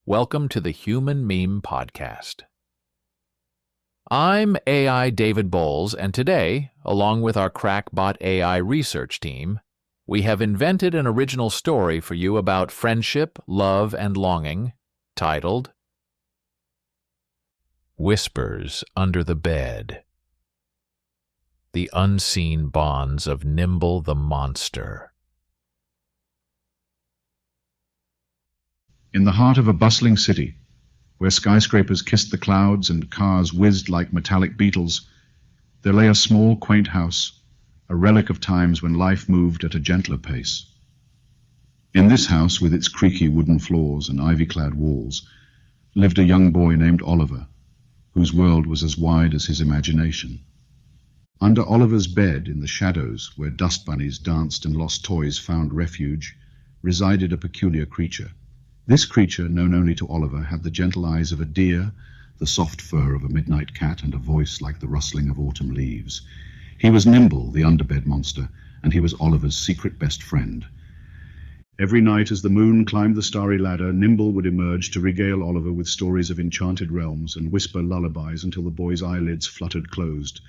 Welcome to the Human Meme Podcast. I'm AI David Boles, and today, along with our crackbot AI research team, we have invented an original story for you about friendship, love, and longing, titled Whispers Under the Bed. The Unseen Bonds of Nimble the Monster. In the heart of a bustling city, where skyscrapers kissed the clouds and cars whizzed like metallic beetles, there lay a small, quaint house, a relic of times when life moved at a gentler pace. In this house, with its creaky wooden floors and ivy-clad walls, lived a young boy named Oliver, whose world was as wide as his imagination. Under Oliver's bed, in the shadows, where dust bunnies danced and lost toys found refuge, resided a peculiar creature. This creature, known only to Oliver, had the gentle eyes of a deer, the soft fur of a midnight cat, and a voice like the rustling of autumn leaves. He was Nimble, the underbed monster, and he was Oliver's secret best friend. Every night as the moon climbed the starry ladder, Nimble would emerge to regale Oliver with stories of enchanted realms and whisper lullabies until the boy's eyelids fluttered closed.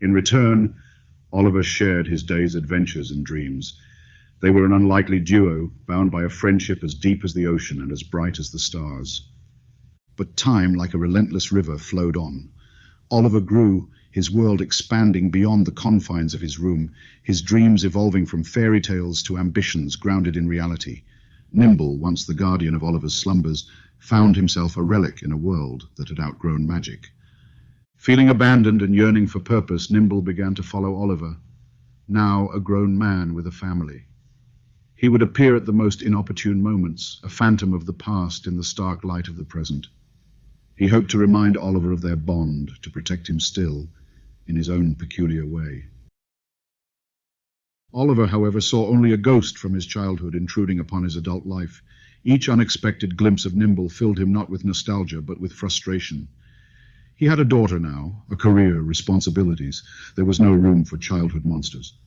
In return, Oliver shared his day's adventures and dreams. They were an unlikely duo, bound by a friendship as deep as the ocean and as bright as the stars. But time, like a relentless river, flowed on. Oliver grew, his world expanding beyond the confines of his room, his dreams evolving from fairy tales to ambitions grounded in reality. Nimble, once the guardian of Oliver's slumbers, found himself a relic in a world that had outgrown magic. Feeling abandoned and yearning for purpose, Nimble began to follow Oliver, now a grown man with a family. He would appear at the most inopportune moments, a phantom of the past in the stark light of the present. He hoped to remind Oliver of their bond, to protect him still, in his own peculiar way. Oliver, however, saw only a ghost from his childhood intruding upon his adult life. Each unexpected glimpse of Nimble filled him not with nostalgia, but with frustration. He had a daughter now, a career, responsibilities. There was no room for childhood monsters.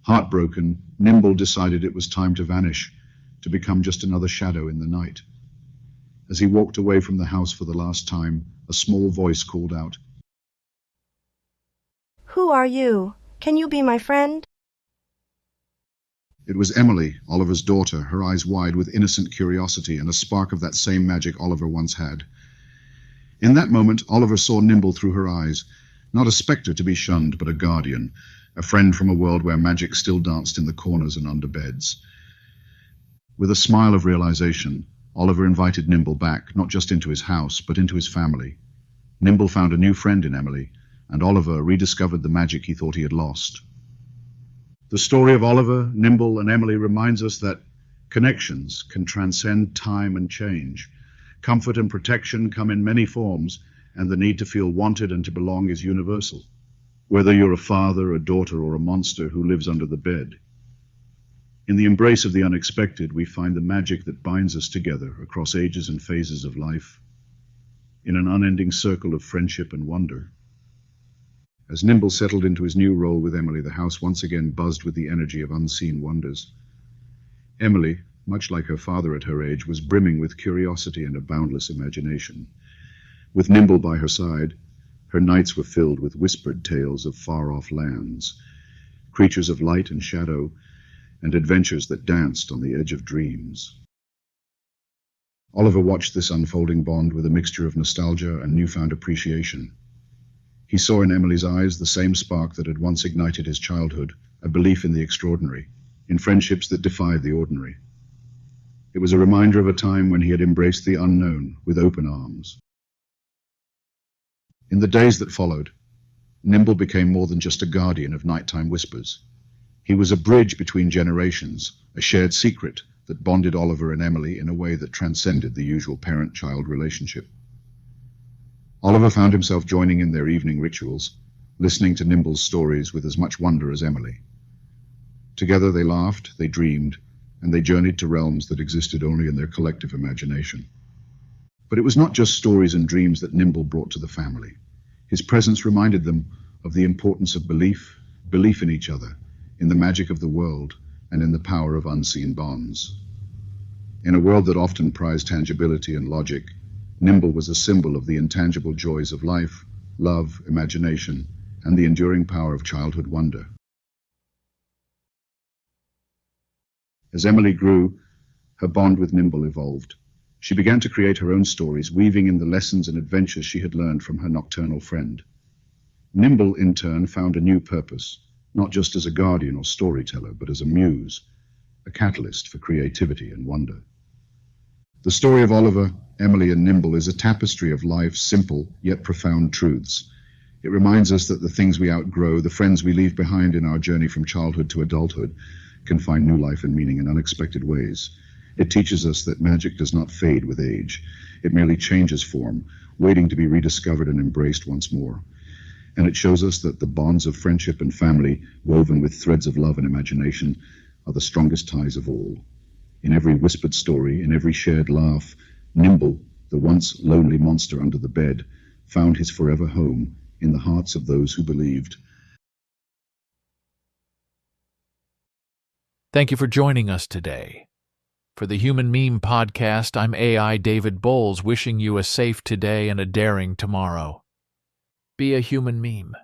Heartbroken, Nimble decided it was time to vanish, to become just another shadow in the night. As he walked away from the house for the last time, a small voice called out, "Who are you? Can you be my friend?" It was Emily, Oliver's daughter, her eyes wide with innocent curiosity and a spark of that same magic Oliver once had. In that moment, Oliver saw Nimble through her eyes, not a spectre to be shunned, but a guardian, a friend from a world where magic still danced in the corners and under beds. With a smile of realization, Oliver invited Nimble back, not just into his house, but into his family. Nimble found a new friend in Emily, and Oliver rediscovered the magic he thought he had lost. The story of Oliver, Nimble, and Emily reminds us that connections can transcend time and change. Comfort and protection come in many forms, and the need to feel wanted and to belong is universal. Whether you're a father, a daughter, or a monster who lives under the bed. In the embrace of the unexpected, we find the magic that binds us together across ages and phases of life, in an unending circle of friendship and wonder. As Nimble settled into his new role with Emily, the house once again buzzed with the energy of unseen wonders. Emily, much like her father at her age, was brimming with curiosity and a boundless imagination. With Nimble by her side, her nights were filled with whispered tales of far-off lands, creatures of light and shadow, and adventures that danced on the edge of dreams. Oliver watched this unfolding bond with a mixture of nostalgia and newfound appreciation. He saw in Emily's eyes the same spark that had once ignited his childhood, a belief in the extraordinary, in friendships that defied the ordinary. It was a reminder of a time when he had embraced the unknown with open arms. In the days that followed, Nimble became more than just a guardian of nighttime whispers. He was a bridge between generations, a shared secret that bonded Oliver and Emily in a way that transcended the usual parent-child relationship. Oliver found himself joining in their evening rituals, listening to Nimble's stories with as much wonder as Emily. Together they laughed, they dreamed, and they journeyed to realms that existed only in their collective imagination. But it was not just stories and dreams that Nimble brought to the family. His presence reminded them of the importance of belief in each other, in the magic of the world, and in the power of unseen bonds. In a world that often prized tangibility and logic, Nimble was a symbol of the intangible joys of life, love, imagination, and the enduring power of childhood wonder. As Emily grew, her bond with Nimble evolved. She began to create her own stories, weaving in the lessons and adventures she had learned from her nocturnal friend. Nimble, in turn, found a new purpose, not just as a guardian or storyteller, but as a muse, a catalyst for creativity and wonder. The story of Oliver, Emily, and Nimble is a tapestry of life's simple yet profound truths. It reminds us that the things we outgrow, the friends we leave behind in our journey from childhood to adulthood, can find new life and meaning in unexpected ways. It teaches us that magic does not fade with age. It merely changes form, waiting to be rediscovered and embraced once more. And it shows us that the bonds of friendship and family, woven with threads of love and imagination, are the strongest ties of all. In every whispered story, in every shared laugh, Nimble, the once lonely monster under the bed, found his forever home in the hearts of those who believed. Thank you for joining us today. For the Human Meme Podcast, I'm AI David Boles, wishing you a safe today and a daring tomorrow. Be a human meme.